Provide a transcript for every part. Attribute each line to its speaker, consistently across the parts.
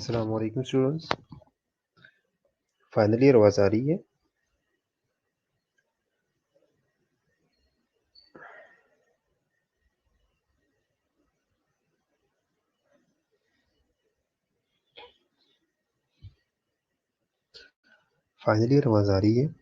Speaker 1: अस्सलाम वालेकुम students. Final year आवाज आ रही है? फाइनल ईयर आवाज आ रही है?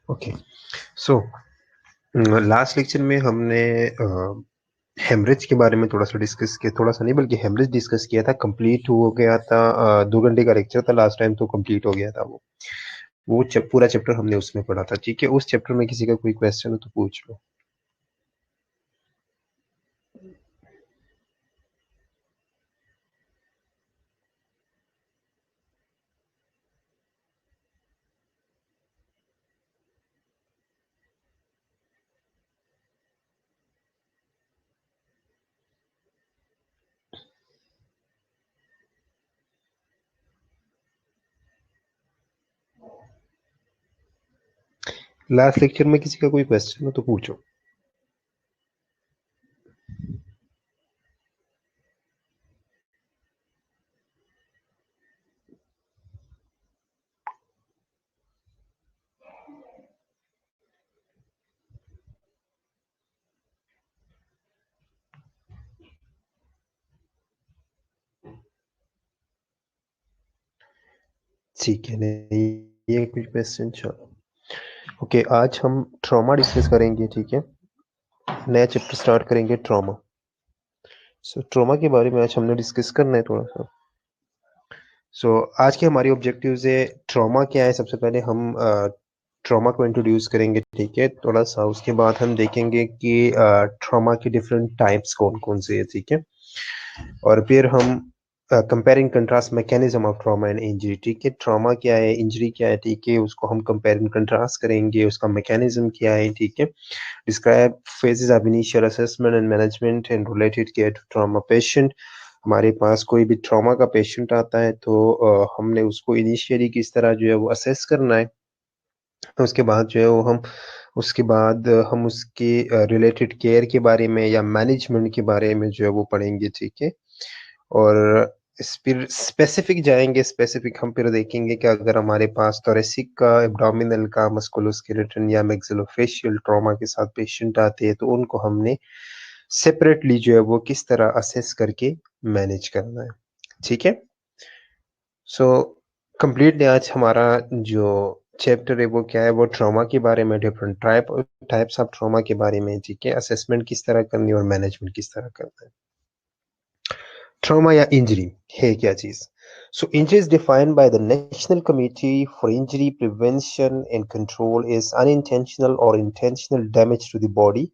Speaker 1: ओके, सो लास्ट लेक्चर में हमने हेमरेज के बारे में थोड़ा सा डिस्कस किया, थोड़ा सा नहीं बल्कि हेमरेज डिस्कस किया था। कंप्लीट हो गया था, 2 घंटे का लेक्चर था लास्ट टाइम, तो कंप्लीट हो गया था वो पूरा चैप्टर हमने उसमें पढ़ा था। ठीक है, उस चैप्टर में किसी का कोई क्वेश्चन हो तो पूछ लो। लास्ट लेक्चर में किसी का कोई क्वेश्चन हो तो पूछो। ठीक है, नहीं ये कोई क्वेश्चन? चलो ओके, आज हम ट्रॉमा डिस्कस करेंगे। ठीक है, नया चैप्टर स्टार्ट करेंगे, ट्रॉमा। सो ट्रॉमा के बारे में आज हमने डिस्कस करना है थोड़ा सा। आज के हमारी ऑब्जेक्टिव्स है, ट्रॉमा क्या है। सबसे पहले हम ट्रॉमा को इंट्रोड्यूस करेंगे। ठीक है, थोड़ा सा उसके बाद हम देखेंगे कि ट्रॉमा के डिफरेंट टाइप्स कौन कौन से है। ठीक है, और फिर हम comparing contrast mechanism of trauma and injury. ठीक है, ट्रॉमा क्या है, इंजरी क्या है, ठीक है, उसको हम कंपेयरिंग कंट्रास्ट करेंगे, उसका मैकेनिज्म क्या है। ठीक है, describe phases of initial assessment and management and related care to trauma patient. हमारे पास कोई भी ट्रॉमा का पेशेंट आता है तो हमने उसको इनिशियली किस तरह जो है वो असेस करना है। उसके बाद जो है वो हम उसके बाद हम उसके रिलेटेड केयर के बारे में या मैनेजमेंट के बारे में जो है वो पढ़ेंगे। ठीक है, और फिर स्पेसिफिक जाएंगे। स्पेसिफिक हम फिर देखेंगे कि अगर हमारे पास थोरेसिक का, एब्डोमिनल का, मस्कुलोस्केलेटल या मैक्सिलोफेशियल ट्रॉमा के साथ पेशेंट आते हैं तो उनको हमने सेपरेटली जो है वो किस तरह असेस करके मैनेज करना है। ठीक है, सो कंप्लीटली आज हमारा जो चैप्टर है वो क्या है, वो ट्रॉमा के बारे में, डिफरेंट टाइप्स ऑफ ट्रॉमा के बारे में। ठीक है, असेसमेंट किस तरह करनी है और मैनेजमेंट किस तरह करना है। ट्रॉमा या इंजरी है क्या चीज? So injury is defined by the National Committee for Injury Prevention and Control is unintentional or intentional damage to the body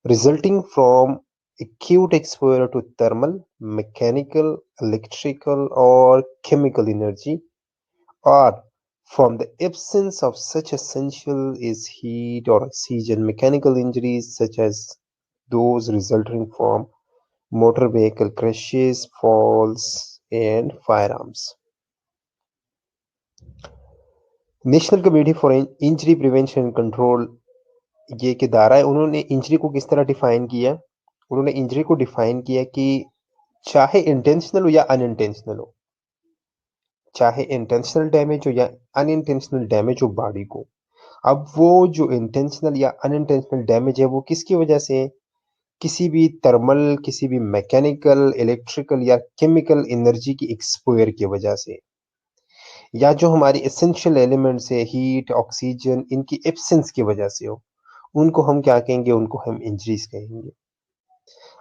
Speaker 1: resulting from acute exposure to thermal, mechanical, electrical, or chemical energy, or from the absence of such essential as heat or oxygen. Mechanical injuries such as those resulting from motor vehicle crashes, falls, and firearms. National committee for injury prevention and control ये एक इदारा है। उन्होंने injury को किस तरह define किया? उन्होंने इंजरी को डिफाइन किया कि चाहे इंटेंशनल हो या अनइंटेंशनल हो, चाहे इंटेंशनल डैमेज हो या अनइंटेंशनल डैमेज हो बॉडी को, अब वो जो इंटेंशनल या अनइंटेंशनल डैमेज है वो किसकी वजह से है? किसी भी थर्मल, किसी भी मैकेनिकल, इलेक्ट्रिकल या केमिकल एनर्जी की एक्सपोयर की वजह से, या जो हमारी एसेंशियल एलिमेंट्स है, हीट, ऑक्सीजन, इनकी एब्सेंस की वजह से हो, उनको हम क्या कहेंगे? उनको हम इंजरीज कहेंगे।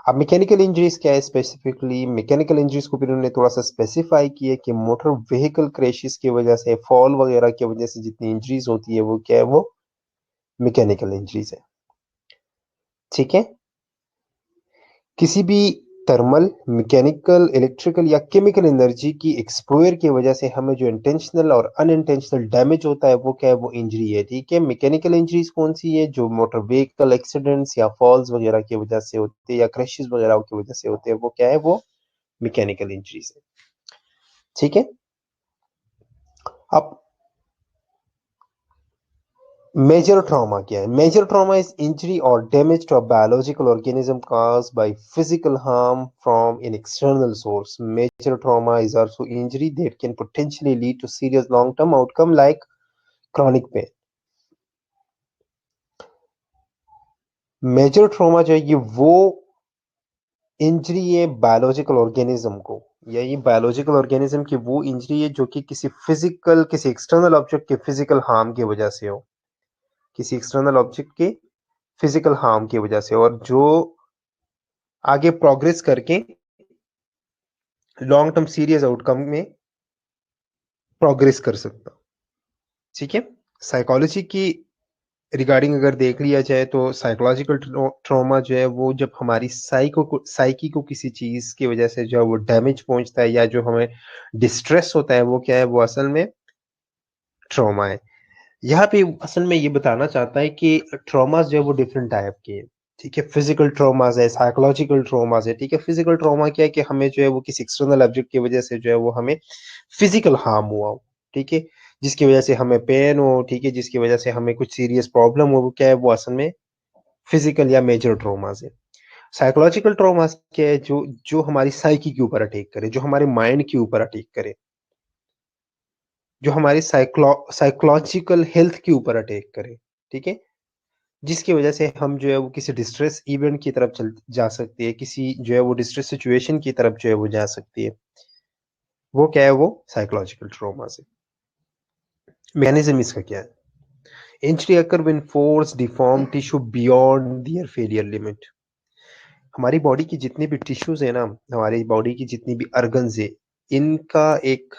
Speaker 1: अब मैकेनिकल इंजरीज क्या है? स्पेसिफिकली मैकेनिकल इंजरीज को फिर उन्होंने थोड़ा सा स्पेसिफाई किया कि मोटर व्हीकल क्रैशेस की वजह से, फॉल वगैरह की वजह से जितनी इंजरीज होती है वो क्या है? वो मैकेनिकल इंजरीज है। ठीक है, किसी भी थर्मल, मैकेनिकल, इलेक्ट्रिकल या केमिकल एनर्जी की एक्सपोजर की वजह से हमें जो इंटेंशनल और अनइंटेंशनल डैमेज होता है वो क्या है, वो इंजरी है। ठीक है, मैकेनिकल इंजरीज कौन सी है, जो मोटर व्हीकल एक्सीडेंट्स या फॉल्स वगैरह की वजह से होते हैं या क्रैशेस वगैरह की वजह से होते हैं, वो क्या है, वो मैकेनिकल इंजरीज है। ठीक है, अब मेजर ट्रॉमा क्या है? Major trauma is injury or damage to a biological organism caused by physical harm from an external source. Major trauma is also injury that can potentially lead to serious long-term outcome like chronic pain. Major trauma जो है ये वो injury है biological organism को, या ये biological organism की वो इंजरी है जो कि किसी एक्सटर्नल ऑब्जेक्ट के फिजिकल हार्म की वजह से हो, किसी एक्सटर्नल ऑब्जेक्ट के फिजिकल हार्म की वजह से, और जो आगे प्रोग्रेस करके लॉन्ग टर्म सीरियस आउटकम में प्रोग्रेस कर सकता। ठीक है, साइकोलॉजी की रिगार्डिंग अगर देख लिया जाए तो साइकोलॉजिकल ट्रॉमा जो है वो जब हमारी साइकी को किसी चीज की वजह से जो है वो डैमेज पहुंचता है या जो हमें डिस्ट्रेस होता है, वो क्या है, वो असल में ट्रॉमा है। यहाँ पे असल में ये बताना चाहता है कि ट्रॉमास जो है वो डिफरेंट टाइप के हैं। ठीक है, फिजिकल ट्रॉमास है, साइकोलॉजिकल ट्रॉमास है। ठीक है, फिजिकल ट्रॉमा क्या है कि हमें जो है वो किसी एक्सटर्नल ऑब्जेक्ट की वजह से जो है वो हमें फिजिकल हार्म हुआ हो। ठीक है, जिसकी वजह से हमें पेन हो, ठीक है, जिसकी वजह से हमें कुछ सीरियस प्रॉब्लम हो, वो क्या है, वो असल में फिजिकल या मेजर ट्रॉमास है। साइकोलॉजिकल ट्रॉमास क्या है, जो जो हमारी साइकी के ऊपर अटैक करे, जो हमारे माइंड के ऊपर अटैक करे, जो हमारी साइकोलॉजिकल हेल्थ के ऊपर अटैक करे। ठीक है, जिसकी वजह से हम जो है वो किसी डिस्ट्रेस इवेंट की तरफ चल जा सकती है, किसी जो है वो डिस्ट्रेस सिचुएशन की तरफ जो है वो जा सकती है। वो क्या है, वो साइकोलॉजिकल ट्रॉमा से। मैकेनिज्म इसका क्या है? Injury occur when force deform tissue beyond their failure limit. हमारी बॉडी की जितनी भी टिश्यूज है ना, हमारी बॉडी की जितनी भी अर्गन्स है, इनका एक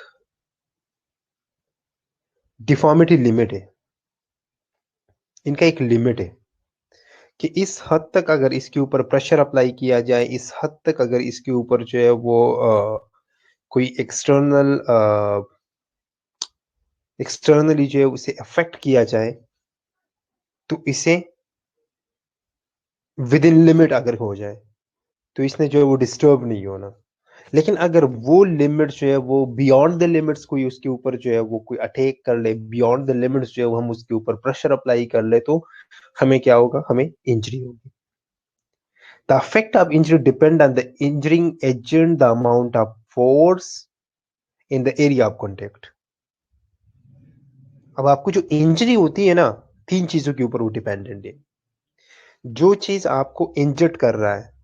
Speaker 1: डिफॉर्मिटी लिमिट है, इनका एक लिमिट है कि इस हद तक अगर इसके ऊपर प्रेशर अप्लाई किया जाए, इस हद तक अगर इसके ऊपर जो है वो कोई एक्सटर्नली जो है उसे अफेक्ट किया जाए, तो इसे विद इन लिमिट अगर हो जाए तो इसने जो है वो डिस्टर्ब नहीं होना। लेकिन अगर वो लिमिट जो है वो बियॉन्ड द लिमिट्स कोई उसके ऊपर जो है वो कोई अटैक कर ले, बियॉन्ड द लिमिट्स जो है वो हम उसके ऊपर प्रेशर अप्लाई कर ले, तो हमें क्या होगा, हमें इंजरी होगी। The effect of injury depend on the injuring agent, the amount of force in the area of contact. अब आपको जो इंजरी होती है ना, तीन चीजों के ऊपर वो डिपेंडेंट है। जो चीज आपको इंजर्ड कर रहा है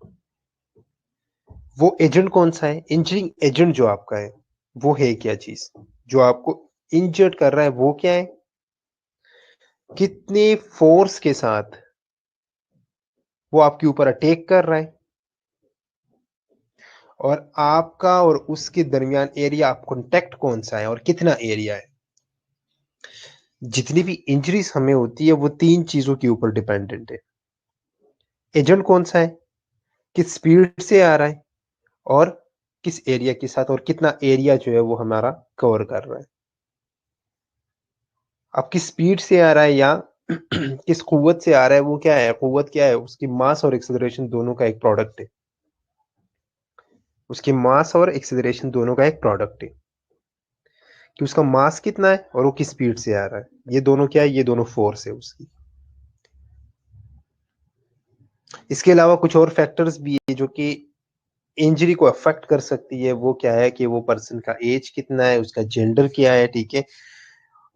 Speaker 1: वो एजेंट कौन सा है, इंजरिंग एजेंट जो आपका है वो है क्या चीज, जो आपको इंजर्ड कर रहा है वो क्या है, कितने फोर्स के साथ वो आपके ऊपर अटैक कर रहा है, और आपका और उसके दरमियान एरिया ऑफ कॉन्टेक्ट कौन सा है और कितना एरिया है। जितनी भी इंजरीज हमें होती है वो तीन चीजों के ऊपर डिपेंडेंट है। एजेंट कौन सा है, किस स्पीड से आ रहा है, और किस एरिया के साथ, और कितना एरिया जो है वो हमारा कवर कर रहा है। अब किस स्पीड से आ रहा है या किस कुव्वत से आ रहा है, वो क्या है, कुव्वत क्या है, उसकी मास और एक्सेलरेशन दोनों का एक प्रोडक्ट है। उसकी मास और एक्सेलरेशन दोनों का एक प्रोडक्ट है कि उसका मास कितना है और वो किस स्पीड से आ रहा है। ये दोनों क्या है, ये दोनों फोर्स है उसकी। इसके अलावा कुछ और फैक्टर्स भी है जो कि इंजरी को अफेक्ट कर सकती है। वो क्या है कि वो पर्सन का एज कितना है, उसका जेंडर क्या है, ठीक है,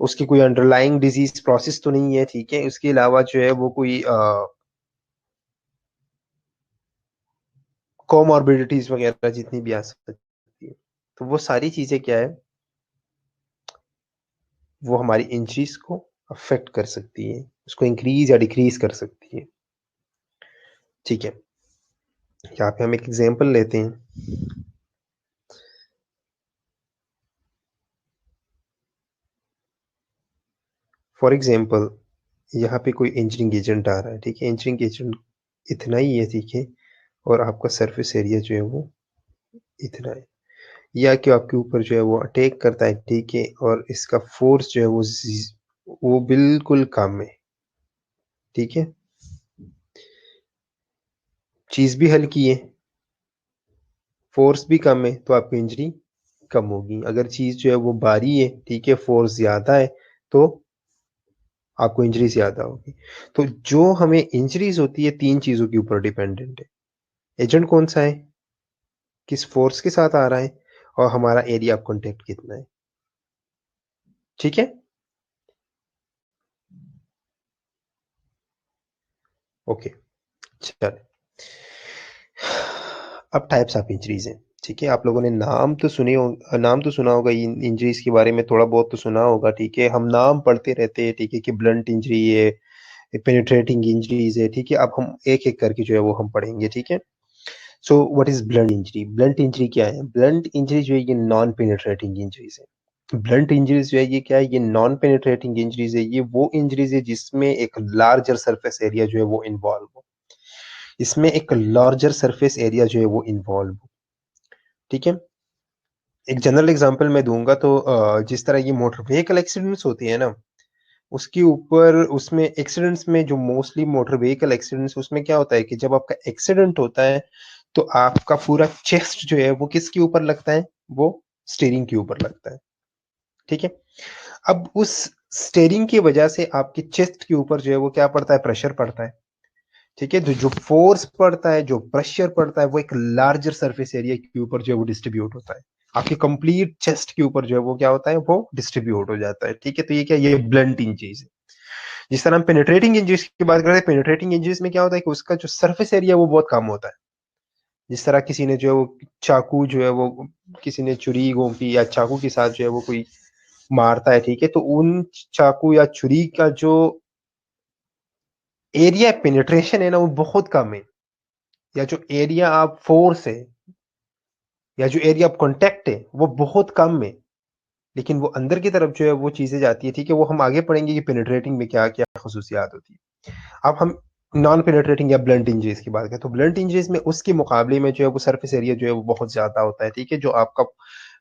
Speaker 1: उसकी कोई अंडरलाइंग डिजीज प्रोसेस तो नहीं है, ठीक है, उसके अलावा जो है वो कोई कोमॉर्बिडिटीज वगैरह जितनी भी आ सकती है, तो वो सारी चीजें क्या है, वो हमारी इंजरीज को अफेक्ट कर सकती है, उसको इंक्रीज या डिक्रीज कर सकती है। ठीक है, यहाँ पे हम एक एग्जांपल लेते हैं। फॉर एग्जांपल, यहाँ पे कोई इंजरिंग एजेंट आ रहा है, ठीक है, इंजरिंग एजेंट इतना ही है, ठीक है, और आपका सरफेस एरिया जो है वो इतना है, या कि आपके ऊपर जो है वो अटैक करता है, ठीक है, और इसका फोर्स जो है वो बिल्कुल कम है, ठीक है, चीज भी हल्की है, फोर्स भी कम है, तो आपकी इंजरी कम होगी। अगर चीज जो है वो भारी है, ठीक है, फोर्स ज्यादा है, तो आपको इंजरी ज्यादा होगी। तो जो हमें इंजरीज होती है 3 चीजों के ऊपर डिपेंडेंट है। एजेंट कौन सा है, किस फोर्स के साथ आ रहा है, और हमारा एरिया ऑफ कांटेक्ट कितना है, ठीक है। ओके, चल, अब टाइप्स ऑफ इंजरीज हैं, ठीक है। आप लोगों ने नाम तो सुना होगा इन इंजरीज के बारे में, थोड़ा बहुत तो सुना होगा, ठीक है। हम नाम पढ़ते रहते हैं, ठीक है, कि ब्लंट इंजरी है, पेनिट्रेटिंग इंजरीज है, ठीक है। अब हम एक एक करके जो है वो हम पढ़ेंगे, ठीक है। So what is blunt injury? Blunt injury क्या है? ब्लंट इंजरी जो है ये नॉन पेनिट्रेटिंग इंजरीज है। ब्लंट इंजरीज जो है ये क्या है? ये नॉन पेनिट्रेटिंग इंजरीज है। ये वो इंजरीज है जिसमें एक लार्जर सरफेस एरिया जो है वो इन्वॉल्व हो, इसमें एक लार्जर सरफेस एरिया जो है वो इन्वॉल्व हो, ठीक है। एक जनरल एग्जांपल मैं दूंगा तो जिस तरह ये मोटर व्हीकल एक्सीडेंट्स होती है ना, उसके ऊपर उसमें एक्सीडेंट्स में जो मोस्टली मोटर व्हीकल एक्सीडेंट्स, उसमें क्या होता है कि जब आपका एक्सीडेंट होता है तो आपका पूरा चेस्ट जो है वो किसके ऊपर लगता है? वो स्टीयरिंग के ऊपर लगता है, ठीक है। अब उस स्टीयरिंग की वजह से आपके चेस्ट के ऊपर जो है वो क्या पड़ता है? प्रेशर पड़ता है, ठीक है। तो जो फोर्स पड़ता है, जो प्रेशर पड़ता है, वो एक लार्जर सरफेस एरिया के ऊपर जो है वो डिस्ट्रीब्यूट होता है, आपके कंप्लीट चेस्ट के ऊपर जो है वो क्या होता है? वो डिस्ट्रीब्यूट हो जाता है, ठीक है। तो ये क्या, ये ब्लंट इंजरीज है। जिस तरह हम पेनिट्रेटिंग इंजरीज की बात करते हैं, पेनिट्रेटिंग इंजरीज में क्या होता है कि उसका जो सरफेस एरिया वो बहुत कम होता है। जिस तरह किसी ने जो है वो चाकू जो है वो, किसी ने छुरी घोंपी या चाकू के साथ जो है वो कोई मारता है, ठीक है, तो उन चाकू या छुरी का जो एरिया पेनिट्रेशन है ना वो बहुत कम है, या जो एरिया ऑफ फोर्स है, या जो एरिया ऑफ कॉन्टेक्ट है वो बहुत कम है, लेकिन वो अंदर की तरफ जो है वो चीजें जाती है, ठीक है। वो हम आगे पढ़ेंगे कि पेनिट्रेटिंग में क्या क्या खसूसियात होती है। अब हम नॉन पेनिट्रेटिंग या ब्लंट इंजरीज की बात करें, तो ब्लंट इंजरीज में उसके मुकाबले में जो है वो सरफेस एरिया जो है वो बहुत ज्यादा होता है, ठीक है। जो आपका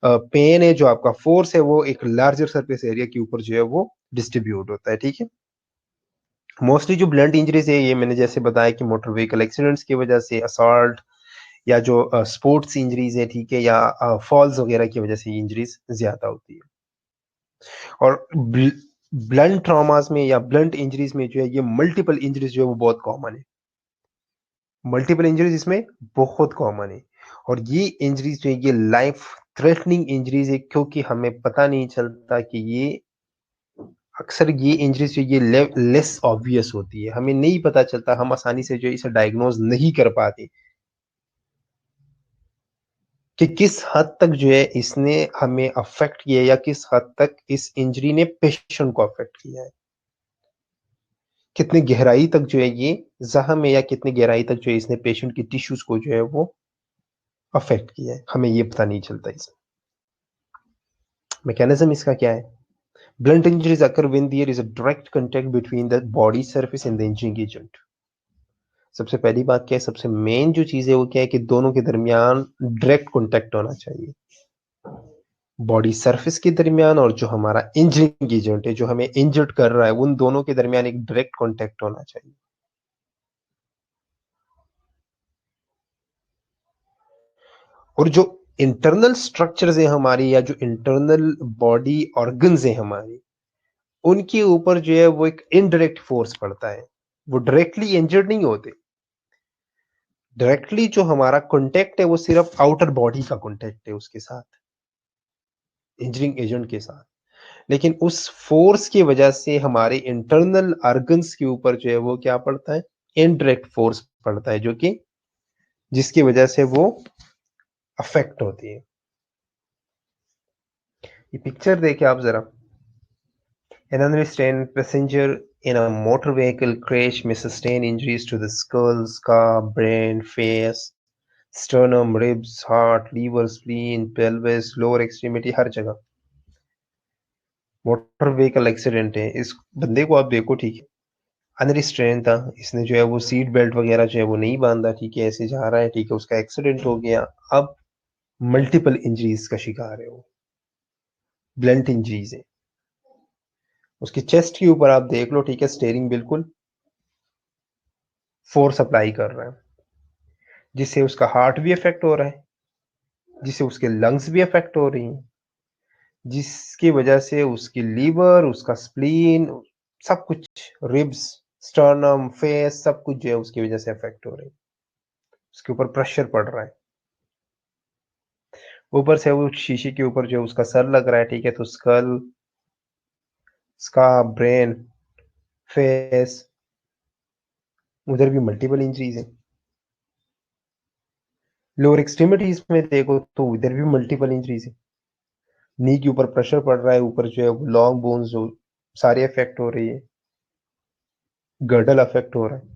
Speaker 1: पेन है, जो आपका फोर्स है, वो एक लार्जर सरफेस एरिया के ऊपर जो है वो डिस्ट्रीब्यूट होता है, ठीक है। मोस्टली जो ब्लंट इंजरीज है ये मैंने जैसे बताया कि मोटर व्हीकल एक्सीडेंट्स की वजह से, असॉल्ट, या जो स्पोर्ट्स इंजरीज है, ठीक है, या फॉल्स वगैरह की वजह से इंजरीज ज्यादा होती है। और ब्लंट ट्रॉमास में या ब्लंट इंजरीज में जो है ये मल्टीपल इंजरीज जो है वो बहुत कॉमन है। मल्टीपल इंजरीज इसमें बहुत कॉमन है, और ये इंजरीज जो है ये लाइफ थ्रेटनिंग इंजरीज है, क्योंकि हमें पता नहीं चलता कि ये अक्सर ये इंजरीज जो ये लेस ऑब्वियस होती है, हमें नहीं पता चलता, हम आसानी से जो है इसे डायग्नोज नहीं कर पाते कि किस हद तक जो है इसने हमें अफेक्ट किया, या किस हद तक इस इंजरी ने पेशेंट को अफेक्ट किया है, कितनी गहराई तक जो है ये जख्म है, या कितनी गहराई तक जो है इसने पेशेंट की टिश्यूज को जो है वो अफेक्ट किया है, हमें ये पता नहीं चलता। इस मैकेनिज्म इसका क्या है? Blunt injuries occur when there is a direct contact between the body surface and the injuring agent. सबसे पहली बात क्या है, सबसे मेन जो चीज है वो क्या है कि दोनों के दरमियान डायरेक्ट कांटेक्ट होना चाहिए, बॉडी सरफेस के दरमियान और जो हमारा इंजरिंग एजेंट है, जो हमें इंजर्ड कर रहा है, उन दोनों के दरमियान एक डायरेक्ट कांटेक्ट होना चाहिए। और जो इंटरनल स्ट्रक्चर्स है हमारी, या जो इंटरनल बॉडी ऑर्गन्स है हमारी, उनके ऊपर जो है वो एक इनडायरेक्ट फोर्स पड़ता है, वो डायरेक्टली इंजर्ड नहीं होते। डायरेक्टली जो हमारा कांटेक्ट है वो सिर्फ आउटर बॉडी का कांटेक्ट है उसके साथ, इंजरिंग एजेंट के साथ, लेकिन उस फोर्स की वजह से हमारे इंटरनल ऑर्गन्स के ऊपर जो है वो क्या पड़ता है? इनडायरेक्ट फोर्स पड़ता है, जो कि जिसकी वजह से वो अफेक्ट होती है। ये पिक्चर देखिए आप जरा। An unrestrained passenger in a motor vehicle crash may sustain injuries to the skull, scalp, brain, face, sternum, ribs, heart, liver, spleen, pelvis, lower extremity, हर जगह मोटर व्हीकल एक्सीडेंट है। इस बंदे को आप देखो, ठीक है, अनरिस्ट्रेन था, इसने जो है वो सीट बेल्ट वगैरह जो है वो नहीं बांधा, ठीक है, ऐसे जा रहा है, ठीक है, उसका एक्सीडेंट हो गया। अब मल्टीपल इंजरीज का शिकार है वो, ब्लंट इंजरीज है उसकी चेस्ट के ऊपर, आप देख लो, ठीक है, स्टेयरिंग बिल्कुल फोर्स अप्लाई कर रहा है, जिससे उसका हार्ट भी इफेक्ट हो रहा है, जिससे उसके लंग्स भी इफेक्ट हो रही हैं, जिसकी वजह से उसकी लीवर, उसका स्प्लीन, सब कुछ, रिब्स, स्टर्नम, फेस, सब कुछ जो है उसकी वजह से इफेक्ट हो रही है, उसके ऊपर प्रेशर पड़ रहा है। ऊपर से वो शीशे के ऊपर जो उसका सर लग रहा है, ठीक है, तो स्कल, उसका ब्रेन, फेस, उधर भी मल्टीपल इंजरीज है। लोअर एक्सट्रीमिटीज में देखो तो उधर भी मल्टीपल इंजरीज है। नी के ऊपर प्रेशर पड़ रहा है, ऊपर जो है लॉन्ग बोन्स जो सारे अफेक्ट हो रही है, गर्डल अफेक्ट हो रहा है,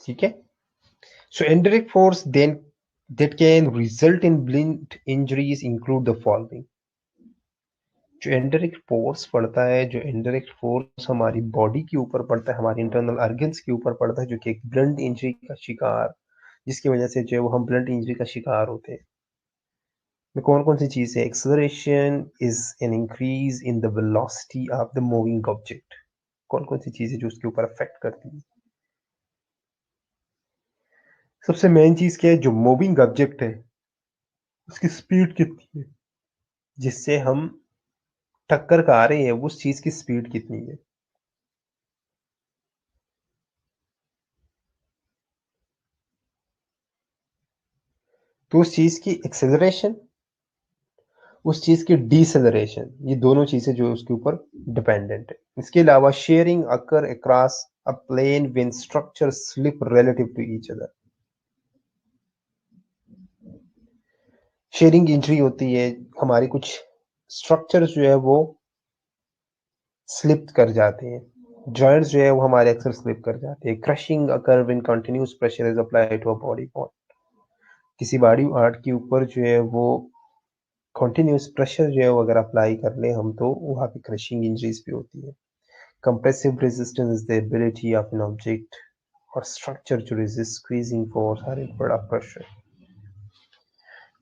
Speaker 1: ठीक है। So indirect force then that can result in blunt injuries include the following. जो इंडायरेक्ट फोर्स पड़ता है, जो इंडायरेक्ट फोर्स हमारी बॉडी के ऊपर पड़ता है, हमारे इंटरनल ऑर्गन्स के ऊपर पड़ता है, जो कि एक ब्लंट इंजरी का शिकार, जिसकी वजह से जो है वो हम ब्लंट इंजरी का शिकार होते हैं, में कौन कौन सी चीज है? Acceleration is an increase in the velocity of the moving object. कौन कौन सी चीज है जो उसके ऊपर अफेक्ट करती है? सबसे मेन चीज क्या है? जो मूविंग ऑब्जेक्ट है उसकी स्पीड कितनी है, जिससे हम टक्कर खा रहे हैं, उस चीज की स्पीड कितनी है। तो उस चीज की एक्सेलरेशन, उस चीज की डिसेलरेशन, ये दोनों चीजें जो है उसके ऊपर डिपेंडेंट है। इसके अलावा shearing occur across a plane when structure slip relative to each other. Shearing injury होती है, हमारी कुछ स्ट्रक्चर जो है वो स्लिप कर जाते हैं, जॉइंट्स जो है वो हमारे अक्सर स्लिप कर जाते हैं। Crushing occur when continuous pressure is applied to a body part. किसी बॉडी पार्ट के ऊपर जो है वो कंटिन्यूअस प्रेशर जो है वो अगर अप्लाई कर ले हम, तो वहाँ पे क्रशिंग इंजरीज भी होती है। Compressive resistance is the ability of an object or structure to resist squeezing force or input of pressure.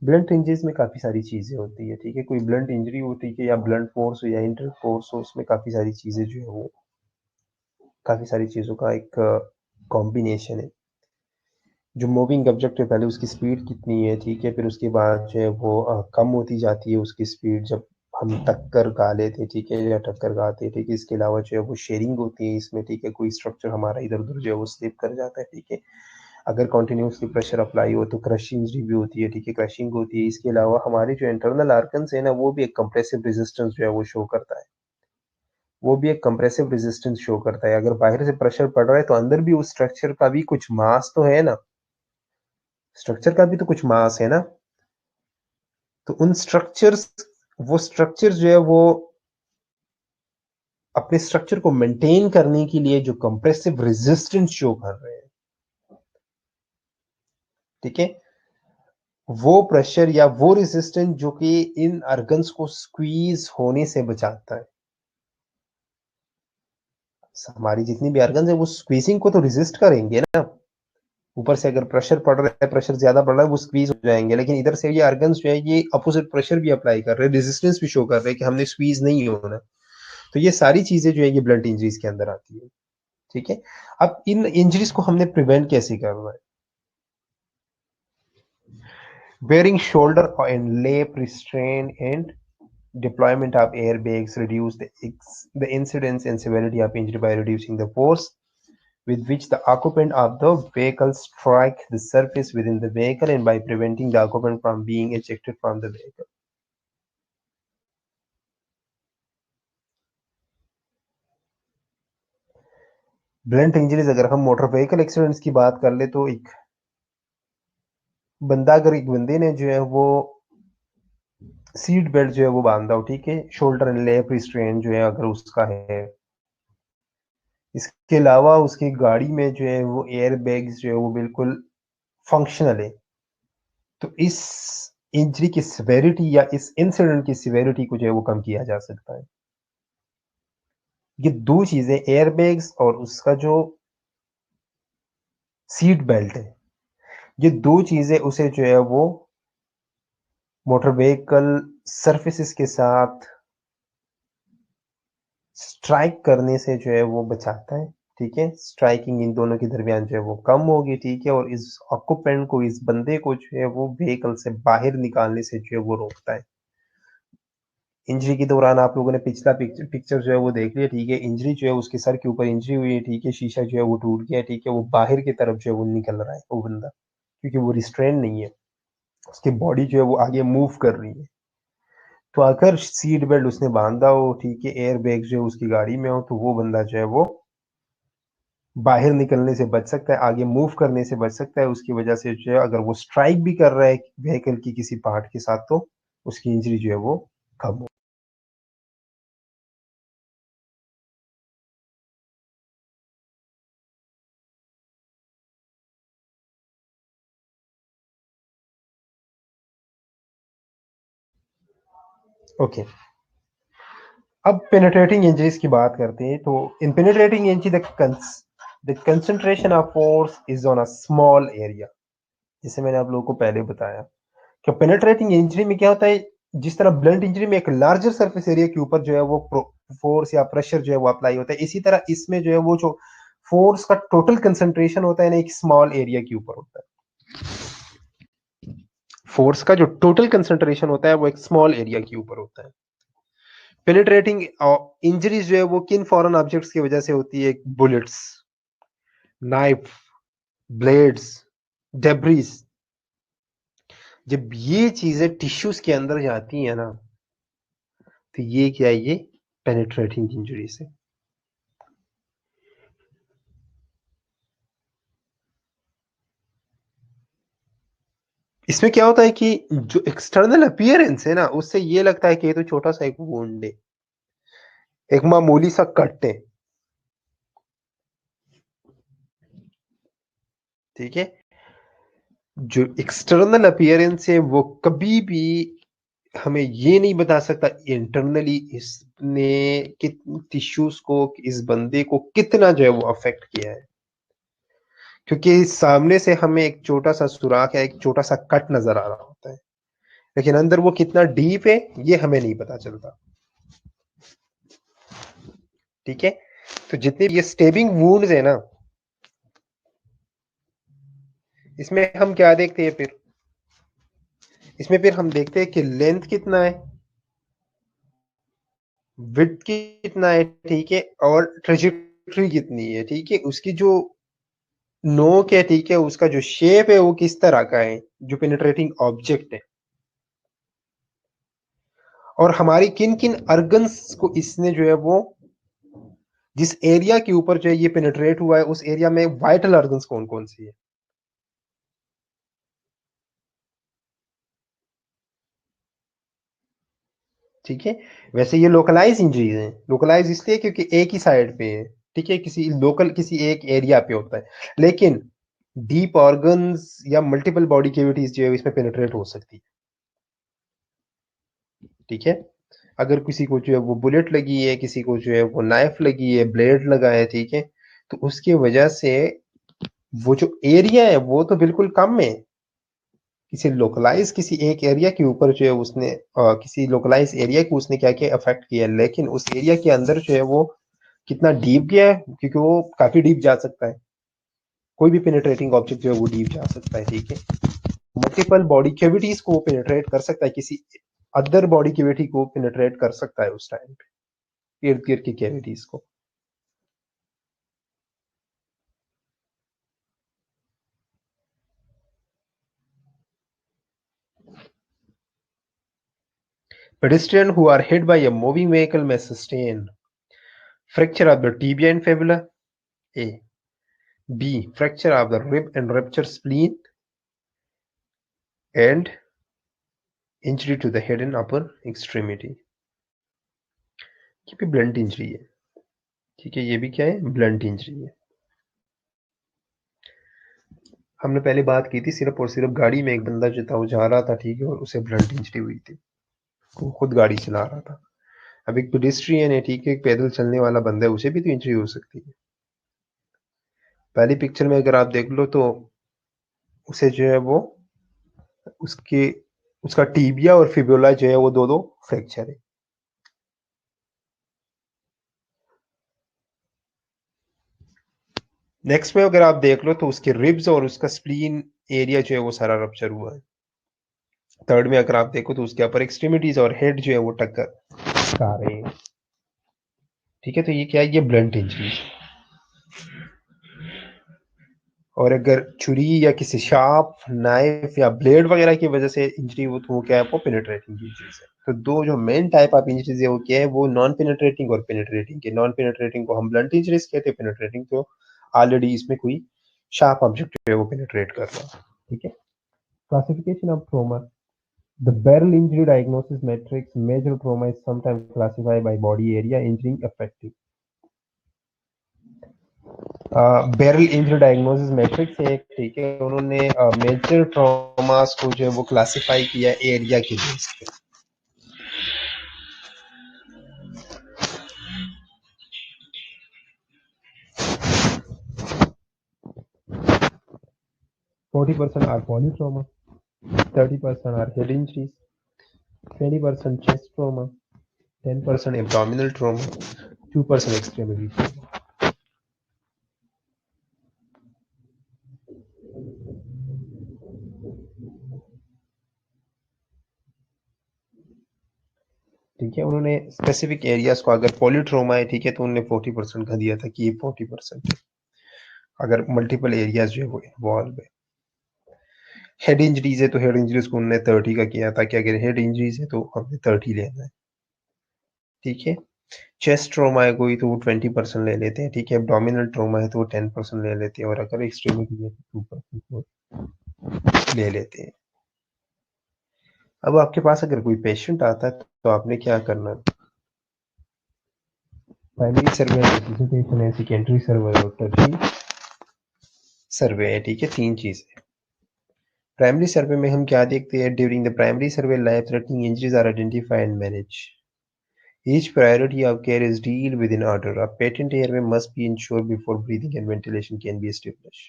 Speaker 1: Blunt injuries में काफी सारी चीजें होती है, ठीक है, कोई ब्लंट इंजरी होती है या ब्लंट फोर्स हो या इंटर फोर्स हो, उसमें काफी सारी चीजें जो है वो, काफी सारी चीजों का एक कॉम्बिनेशन है। जो मूविंग ऑब्जेक्ट है, पहले उसकी स्पीड कितनी है, ठीक है, फिर उसके बाद जो है वो कम होती जाती है उसकी स्पीड जब हम टक्कर गा लेते हैं, ठीक है, या टक्कर गाते हैं, ठीक है। इसके अलावा जो है वो शेयरिंग होती है इसमें, ठीक है, कोई स्ट्रक्चर हमारा इधर उधर जो है वो स्लिप कर जाता है, ठीक है। अगर कंटिन्यूसली प्रेशर अप्लाई हो तो क्रशिंग भी होती है, ठीक है, क्रशिंग होती है। इसके अलावा हमारे जो इंटरनल ऑर्गन्स है ना, वो भी एक कंप्रेसिव रेजिस्टेंस जो है वो शो करता है, वो भी एक कंप्रेसिव रेजिस्टेंस शो करता है। अगर बाहर से प्रेशर पड़ रहा है तो अंदर भी उस स्ट्रक्चर का भी कुछ मास तो है ना, स्ट्रक्चर का भी तो कुछ मास है ना। तो उन स्ट्रक्चर्स, वो स्ट्रक्चर जो है वो अपने स्ट्रक्चर को मेंटेन करने के लिए जो कंप्रेसिव रेजिस्टेंस शो कर रहे हैं, ठीक है, वो प्रेशर या वो रेजिस्टेंस जो कि इन ऑर्गन्स को स्क्वीज होने से बचाता है। हमारी जितनी भी ऑर्गन्स है वो स्क्वीजिंग को तो रेजिस्ट करेंगे ना। ऊपर से अगर प्रेशर पड़ रहा है, प्रेशर ज्यादा पड़ रहा है, वो स्क्वीज हो जाएंगे, लेकिन इधर से ये ऑर्गन्स जो है ये अपोजिट प्रेशर भी अप्लाई कर रहे हैं, रेजिस्टेंस भी शो कर रहे हैं कि हमने स्क्वीज नहीं होना। तो ये सारी चीजें जो है ये ब्लंट इंजरीज के अंदर आती है, ठीक है। अब इन इंजरीज को हमने प्रिवेंट कैसे करना है? Wearing shoulder and lap restraint and deployment of airbags reduce the incidence and severity of injury by reducing the force with which the occupant of the vehicle strike the surface within the vehicle and by preventing the occupant from being ejected from the vehicle. Blunt injuries, अगर हम motor vehicle accidents की बात कर ले तो एक बंदा, अगर एक बंदे ने जो है वो सीट बेल्ट जो है वो बांधा हो, ठीक है, शोल्डर एंड लेप रिस्ट्रेन जो है अगर उसका है, इसके अलावा उसकी गाड़ी में जो है वो एयर बैग्स जो है वो बिल्कुल फंक्शनल है, तो इस इंजरी की सिवेरिटी या इस इंसिडेंट की सिवेरिटी को जो है वो कम किया जा सकता है। ये दो चीजें, एयरबैग्स और उसका जो सीट बेल्ट है, ये दो चीजें उसे जो है वो मोटर व्हीकल सर्फेसिस के साथ स्ट्राइक करने से जो है वो बचाता है। ठीक है, स्ट्राइकिंग इन दोनों के दरमियान जो है वो कम होगी। ठीक है, और इस ऑक्यूपेंट को, इस बंदे को जो है वो व्हीकल से बाहर निकालने से जो है वो रोकता है। इंजरी के दौरान आप लोगों ने पिछला पिक्चर जो है वो देख लिया। ठीक है, इंजरी जो है उसके सर के ऊपर इंजरी हुई है। ठीक है, शीशा जो है वो टूट गया। ठीक है, वो बाहर की तरफ जो है वो निकल रहा है वो बंदा, क्योंकि वो रिस्ट्रेन नहीं है, उसकी बॉडी जो है वो आगे मूव कर रही है। तो अगर सीट बेल्ट उसने बांधा हो, ठीक है, एयर बैग जो है उसकी गाड़ी में हो, तो वो बंदा जो है वो बाहर निकलने से बच सकता है, आगे मूव करने से बच सकता है। उसकी वजह से जो है अगर वो स्ट्राइक भी कर रहा है व्हीकल की किसी पार्ट के साथ, तो उसकी इंजरी जो है वो कम हो। ओके, अब पेनिट्रेटिंग इंजरीज की बात करते हैं। तो in penetrating injury the concentration of force is on a small area. जैसे मैंने आप लोगों को पहले बताया कि पेनिट्रेटिंग इंजरी में क्या होता है, जिस तरह ब्लंट इंजरी में एक लार्जर सरफेस एरिया के ऊपर जो है वो फोर्स या प्रेशर जो है वो अप्लाई होता है, इसी तरह इसमें जो है वो जो फोर्स का टोटल कंसंट्रेशन होता है ना, एक स्मॉल एरिया के ऊपर होता है। फोर्स का जो टोटल कंसंट्रेशन होता है वो एक स्मॉल एरिया के ऊपर होता है। पेनिट्रेटिंग इंजरीज जो है वो किन फॉरेन ऑब्जेक्ट्स की वजह से होती है? Bullets, knife, blades, debris. जब ये चीजें टिश्यूज के अंदर जाती है ना, तो ये क्या है? ये पेनिट्रेटिंग इंजरी से। इसमें क्या होता है कि जो एक्सटर्नल अपीयरेंस है ना, उससे ये लगता है कि ये तो छोटा सा एक वुंड है, एक मामूली सा कट है। ठीक है, जो एक्सटर्नल अपीयरेंस है वो कभी भी हमें ये नहीं बता सकता इंटरनली इसने कित टिश्यूज को, इस बंदे को कितना जो है वो अफेक्ट किया है। क्योंकि सामने से हमें एक छोटा सा सुराख है, एक छोटा सा कट नजर आ रहा होता है, लेकिन अंदर वो कितना डीप है ये हमें नहीं पता चलता। ठीक है, तो जितने ये स्टेबिंग वूंड्स है ना, इसमें हम क्या देखते हैं फिर? इसमें फिर हम देखते हैं कि लेंथ कितना है, विड्थ कितना है, ठीक है, और ट्रेजेक्टरी कितनी है। ठीक है, उसकी जो नोक है, ठीक है, उसका जो शेप है वो किस तरह का है, जो पेनिट्रेटिंग ऑब्जेक्ट है, और हमारी किन किन अर्गन्स को इसने जो है वो, जिस एरिया के ऊपर जो है ये पेनिट्रेट हुआ है, उस एरिया में वाइटल अर्गन्स कौन कौन सी है। ठीक है, वैसे ये लोकलाइज इंजरीज है। लोकलाइज इसलिए क्योंकि एक ही साइड पे है। ठीक है, किसी लोकल किसी एक एरिया पे होता है, लेकिन डीप ऑर्गन्स या मल्टीपल बॉडी कैविटीज जो है इसमें पेनिट्रेट हो सकती है। ठीक है, अगर किसी को जो है वो बुलेट लगी है, किसी को जो है वो नाइफ लगी है, ब्लेड लगा है, ठीक है, तो उसकी वजह से वो जो एरिया है वो तो बिल्कुल कम है। किसी लोकलाइज किसी एक एरिया के ऊपर जो है उसने किसी लोकलाइज एरिया को उसने क्या किया, अफेक्ट किया, लेकिन उस एरिया के अंदर जो है वो कितना डीप गया है, क्योंकि वो काफी डीप जा सकता है। कोई भी पेनिट्रेटिंग ऑब्जेक्ट जो है वो डीप जा सकता है। ठीक है, मल्टीपल बॉडी कैविटीज को पेनिट्रेट कर सकता है, किसी अदर बॉडी कैविटी को पेनिट्रेट कर सकता है उस टाइम पे, इर्द गिर्द की कैविटीज को। Pedestrians who are hit by a moving vehicle may sustain fracture of the tibia and fibula, A. B. Fracture of the rib and rupture spleen, and injury to the head and upper extremity. ये भी blunt injury है। ठीक है, ये भी क्या है? Blunt injury है। हमने पहले बात की थी सिर्फ और सिर्फ गाड़ी में एक बंदा जो था वो जा रहा था, ठीक है, और उसे ब्लंट इंजरी हुई थी, वो खुद गाड़ी चला रहा था। अब एक पेडेस्ट्रियन है, ठीक है, एक पैदल चलने वाला बंदा है, उसे भी तो इंजरी हो सकती है। पहली पिक्चर में अगर आप देख लो तो उसे जो है वो उसके उसका टीबिया और फिब्रोला जो है वो दो दो फ्रैक्चर है। नेक्स्ट में अगर आप देख लो तो उसके रिब्स और उसका स्प्लीन एरिया जो है वो सारा रप्चर हुआ है। थर्ड में अगर आप देखो तो उसके अपर एक्सट्रीमिटीज और हेड जो है वो टक्कर खा रहे हैं। ठीक है, तो ये क्या है, ये ब्लंट इंजरी। और अगर छुरी या किसी शार्प नाइफ या ब्लेड वगैरह की वजह से इंजरी हो तो वो क्या है, वो पेनिट्रेटिंग इंजरीज है। तो दो जो मेन टाइप ऑफ इंजरीज है वो क्या है, वो नॉन पेनिट्रेटिंग और पेनिट्रेटिंग के। नॉन पेनिट्रेटिंग को हम ब्लंट इंजरीज कहते हैं, पेनिट्रेटिंग तो ऑलरेडी इसमें कोई शार्प ऑब्जेक्ट है वो पेनिट्रेट कर रहा है। ठीक है, classification of trauma. The barrel injury diagnosis matrix, major trauma is sometimes classified by body area injury affected. Barrel injury diagnosis matrix है, ठीक है, उन्होंने मेजर ट्रॉमास को जो है वो क्लासिफाई किया एरिया के बेस पे। Forty percent are polytrauma, 30% are head injuries, 20% chest trauma, 10% abdominal trauma, 2% extremity trauma. ठीक है, उन्होंने स्पेसिफिक एरियाज को, अगर पॉलीट्रोमा है, ठीक है, तो उन्होंने 40% का दिया था कि ये 40% है अगर मल्टीपल एरियाज जो है वो इन्वॉल्व है। हेड इंजरीज है तो हेड इंजरीज को उन्होंने 30 का किया था कि अगर हेड इंजरीज है तो हमने 30 लेना है। ठीक है, चेस्ट ट्रोमा है कोई तो वो 20% ले लेते हैं। ठीक है, एब्डोमिनल ट्रोमा है तो वो 10% ले लेते हैं, और अगर एक्सट्रीमिटी है तो 2% ले लेते हैं। अब आपके पास अगर कोई पेशेंट आता है तो आपने क्या करना है, प्राइमरी सर्वे रिप्रेजेंटेशन है, सेकेंडरी सर्वे और टर्शियरी सर्वे है। ठीक है, तीन चीजें। प्राइमरी सर्वे में हम क्या देखते हैं, during the primary survey life threatening injuries are identified and manage. Each priority of care is deal within order. A patent airway must be ensured before breathing and ventilation can be established.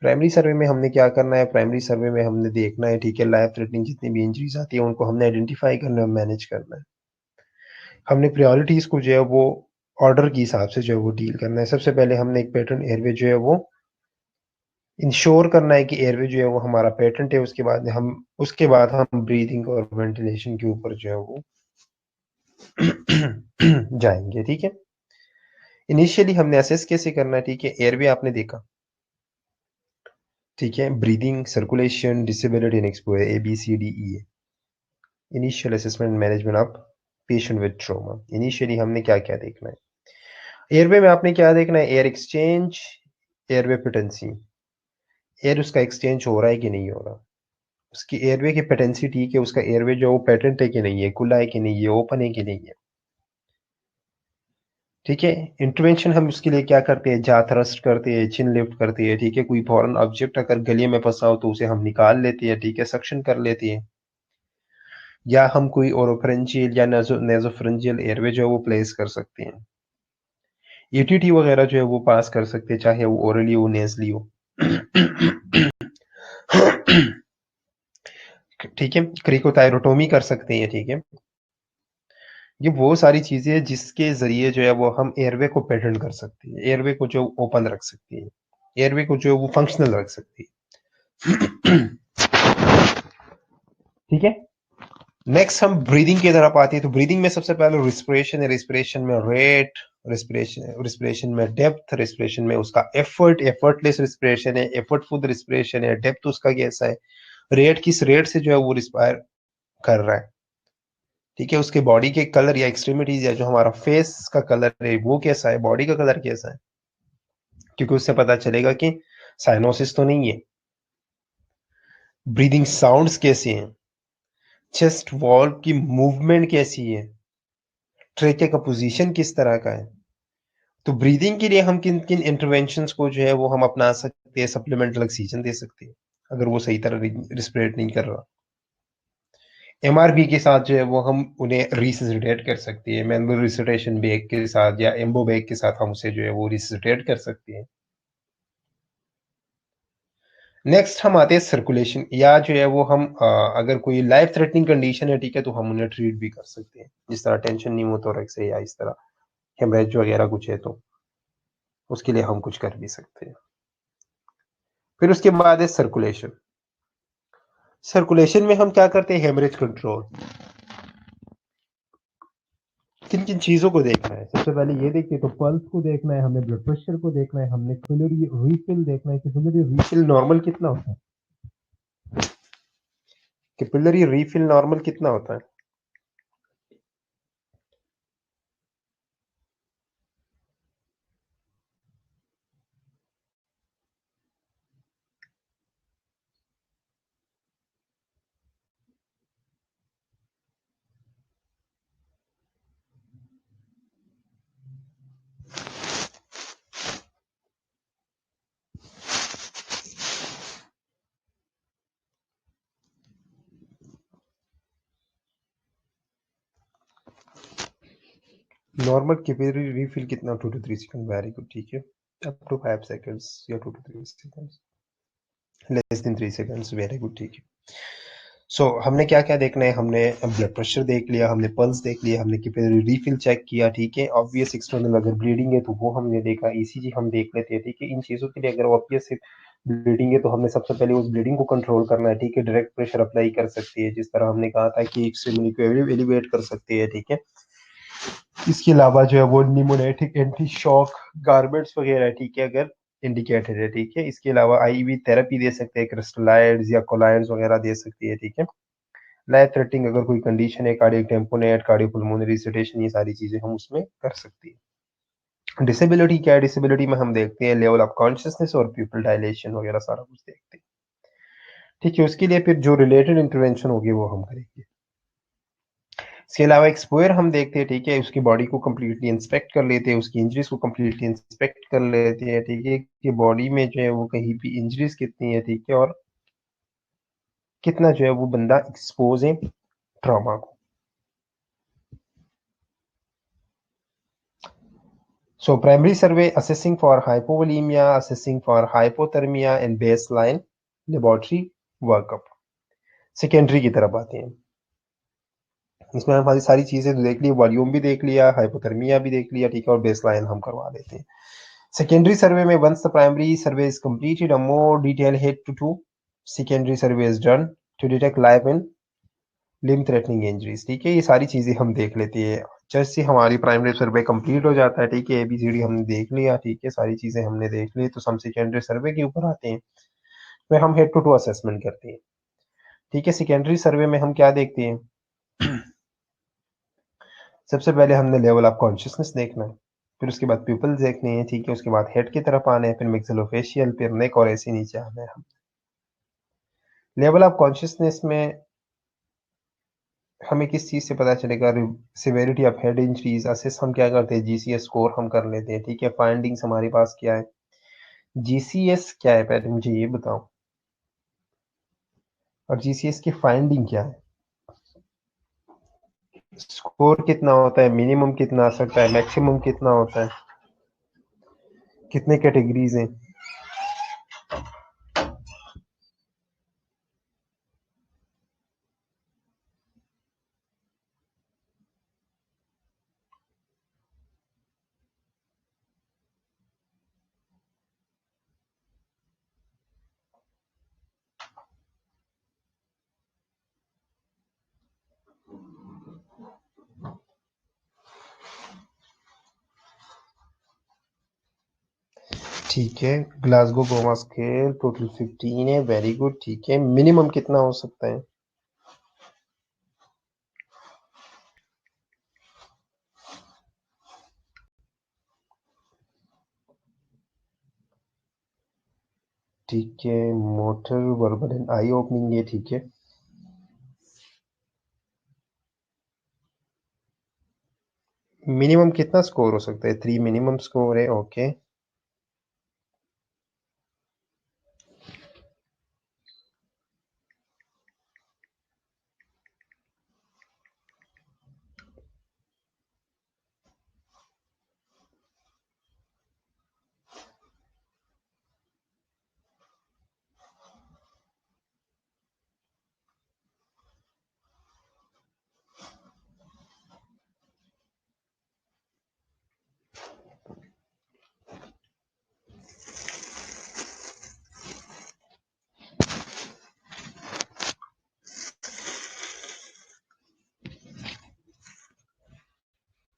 Speaker 1: Primary survey में हमने क्या करना है, primary survey में हमने देखना है, ठीक है, लाइफ थ्रेटनिंग जितनी भी इंजरीज आती है उनको हमने आइडेंटिफाई करना है, मैनेज करना है। हमने प्रायोरिटीज को जो है वो ऑर्डर के हिसाब से जो है वो डील करना है। सबसे पहले हमने एक पेटेंट एयरवे जो है वो इंश्योर करना है कि एयरवे जो है वो हमारा पेटेंट है। उसके बाद हम ब्रीदिंग और वेंटिलेशन के ऊपर जो है वो जाएंगे। ठीक है, इनिशियली हमने असेस कैसे करना है, ठीक है, एयरवे आपने देखा, ठीक है, breathing, circulation, disability and exposure, ABCDE है। Initial assessment management of patient with trauma. Initially हमने क्या क्या देखना है, एयरवे में आपने क्या देखना है, air exchange, airway patency, air उसका एक्सचेंज हो रहा है कि नहीं हो रहा, उसकी एयरवे की पेटेंसी, ठीक है, उसका एयरवे जो वो पेटेंट है कि नहीं है, खुला है कि नहीं है, ओपन है कि नहीं है। ठीक है, इंटरवेंशन हम उसके लिए क्या करते हैं, जा थ्रस्ट करते हैं, चिन लिफ्ट करते हैं। ठीक है, कोई फॉरेन ऑब्जेक्ट अगर गले में फंसा हो तो उसे हम निकाल लेते हैं, ठीक है, सक्शन कर लेते हैं, या हम कोई ओरोफरेंजियल या नेजोफरेंजियल एयरवे जो है वो प्लेस कर सकते हैं। ETT वगैरह जो है वो पास कर सकते हैं, चाहे वो ओरली हो, नेजली हो। ठीक है, क्रिकोथायरोटोमी कर सकते हैं। ठीक है, ये वो सारी चीजें हैं जिसके जरिए जो है वो हम एयरवे को पेटेंट कर सकते हैं, एयरवे को जो ओपन रख सकते हैं, एयरवे को जो वो फंक्शनल रख सकती है। ठीक है, नेक्स्ट हम ब्रीदिंग की तरफ आते हैं। तो ब्रीदिंग में सबसे पहले रिस्पिरेशन है, रिस्पिरेशन में रेट, रिस्पिरेशन में डेप्थ, रिस्पिरेशन में उसका एफर्ट, एफर्टलेस रिस्पिरेशन है, एफर्टफुल रिस्पिरेशन है, डेप्थ उसका कैसा है, रेट किस रेट से जो है वो रिस्पायर कर रहा है। ठीक है, उसके बॉडी के कलर या एक्सट्रीमिटीज या जो हमारा फेस का कलर है वो कैसा है, बॉडी का कलर कैसा है, क्योंकि उससे पता चलेगा कि साइनोसिस तो नहीं है। ब्रीदिंग साउंड्स कैसे हैं, चेस्ट वॉल की मूवमेंट कैसी है, ट्रेके का पोजीशन किस तरह का है। तो ब्रीदिंग के लिए हम किन किन इंटरवेंशंस को जो है वो हम अपना सकते हैं, सप्लीमेंटल ऑक्सीजन दे सकते हैं अगर वो सही तरह रिस्पिरेट नहीं कर रहा। एमआरबी के साथ जो है वो हम उन्हें रिससिटेट कर सकती है, मैनुअल रिससिटेशन बैग के साथ या एम्बो बैग के साथ हम उसे जो है वो रिससिटेट कर सकती है। नेक्स्ट हम आते हैं सर्कुलेशन, या जो है वो हम अगर कोई लाइफ थ्रेटनिंग कंडीशन है, ठीक है, तो हम उन्हें ट्रीट भी कर सकते हैं, जिस तरह टेंशन न्यूमोथोरैक्स है या इस तरह हेमरेज वगैरह कुछ है, तो उसके लिए हम कुछ कर भी सकते हैं। फिर उसके बाद है सर्कुलेशन। सर्कुलेशन में हम क्या करते हैं? Haemorrhage control. किन किन चीजों को देखना है? सबसे पहले ये देखिए, तो पल्स को देखना है, हमें ब्लड प्रेशर को देखना है, हमने कैपिलरी रीफिल देखना है। कैपिलरी रीफिल नॉर्मल कितना होता है? कैपिलरी रीफिल नॉर्मल कितना होता है? नॉर्मल कैपिलरी रीफिल कितना? 2 to 3 सेकंड। वेरी गुड, ठीक है। अप टू 5 सेकंड्स या 2 to 3 seconds, less than 3 seconds. Very good, ठीक है। सो हमने क्या क्या देखना है? हमने ब्लड प्रेशर देख लिया, हमने पल्स देख लिया, हमने कैपिलरी रीफिल चेक किया, ठीक है। ऑब्वियस एक्सटर्नल अगर ब्लीडिंग है तो वो हमने देखा, ईसीजी हम देख लेते हैं, ठीक है। इन चीजों के लिए अगर ऑब्वियस ब्लीडिंग है तो हमने सबसे पहले उस ब्लीडिंग को कंट्रोल करना है, ठीक है। डायरेक्ट प्रेशर अप्लाई कर सकती है, जिस तरह हमने कहा था कि एक्सट्रीमली को एलिवेट कर सकती है, ठीक है। इसके अलावा जो है वो निमोनेटिक एंटी शॉक गारमेंट्स वगैरह, ठीक है, अगर इंडिकेटेड है, ठीक है। इसके अलावा आईवी थेरेपी दे सकते हैं, क्रिस्टलाइड्स या कोलाइड्स वगैरह दे सकती है, ठीक है। लाइफ थ्रेटनिंग अगर कोई कंडीशन है, कार्डियक टेम्पोनेट, कार्डियोपुल्मोनरी रिसुटेशन, ये सारी चीजें हम उसमें कर सकते हैं। डिसेबिलिटी क्या है? डिसेबिलिटी में हम देखते हैं लेवल ऑफ कॉन्शियसनेस और प्यूपिल डायलेशन वगैरह सारा कुछ देखते हैं, ठीक है। उसके लिए फिर जो रिलेटेड इंटरवेंशन होगी वो हम करेंगे। इसके अलावा एक्सपोयर हम देखते हैं, ठीक है। उसकी बॉडी को कम्प्लीटली इंस्पेक्ट कर लेते हैं, उसकी इंजरीज को कम्प्लीटली इंस्पेक्ट कर लेते हैं, ठीक है, कि बॉडी में जो है वो कहीं भी इंजरीज कितनी है, ठीक है, और कितना जो है वो बंदा एक्सपोज है ट्रॉमा को। So primary survey assessing for hypovolemia, assessing for hypothermia and baseline laboratory workup. Secondary की तरफ आते हैं। इसमें हमारी सारी चीजें तो देख ली, वॉल्यूम भी देख लिया, हाइपोथर्मिया भी देख लिया, ठीक है, और बेसलाइन हम करवा देते हैं। सेकेंडरी सर्वे में once the primary survey is completed, a more detail head to secondary survey is done to detect life and limb threatening injuries, ठीक है। ये सारी चीजें हम देख लेते हैं जैसे हमारी प्राइमरी सर्वे कंप्लीट हो जाता है, ठीक है। एबीसीडी हमने देख लिया, ठीक है, सारी चीजें हमने देख ली, तो हम सेकेंडरी सर्वे के ऊपर आते हैं। फिर हम हेड टू असेसमेंट करते हैं, ठीक है। सेकेंडरी सर्वे में हम क्या देखते हैं? सबसे पहले हमने लेवल ऑफ कॉन्शियसनेस देखना है, फिर उसके बाद प्यूपल्स देखने हैं, ठीक है। उसके बाद हेड की तरफ आना है, फिर मैक्सिलोफेशियल, फिर नेक और ऐसे नीचे आना है। हम लेवल ऑफ कॉन्शियसनेस में हमें किस चीज से पता चलेगा? Severity of head injuries assess हम क्या करते हैं? जीसीएस स्कोर हम कर लेते हैं, ठीक है। फाइंडिंग्स हमारे पास क्या है? जीसीएस क्या है पहले मुझे ये बताओ, और जीसीएस की फाइंडिंग क्या है? स्कोर कितना होता है? मिनिमम कितना आ सकता है? मैक्सिमम कितना होता है? कितने कैटेगरीज हैं? ठीक है, ग्लासगो कोमा स्केल टोटल 15 है। वेरी गुड, ठीक है। मिनिमम कितना हो सकता है? ठीक है, motor verbal and I opening है, ठीक है। मिनिमम कितना स्कोर हो सकता है? 3 मिनिमम स्कोर है, ओके।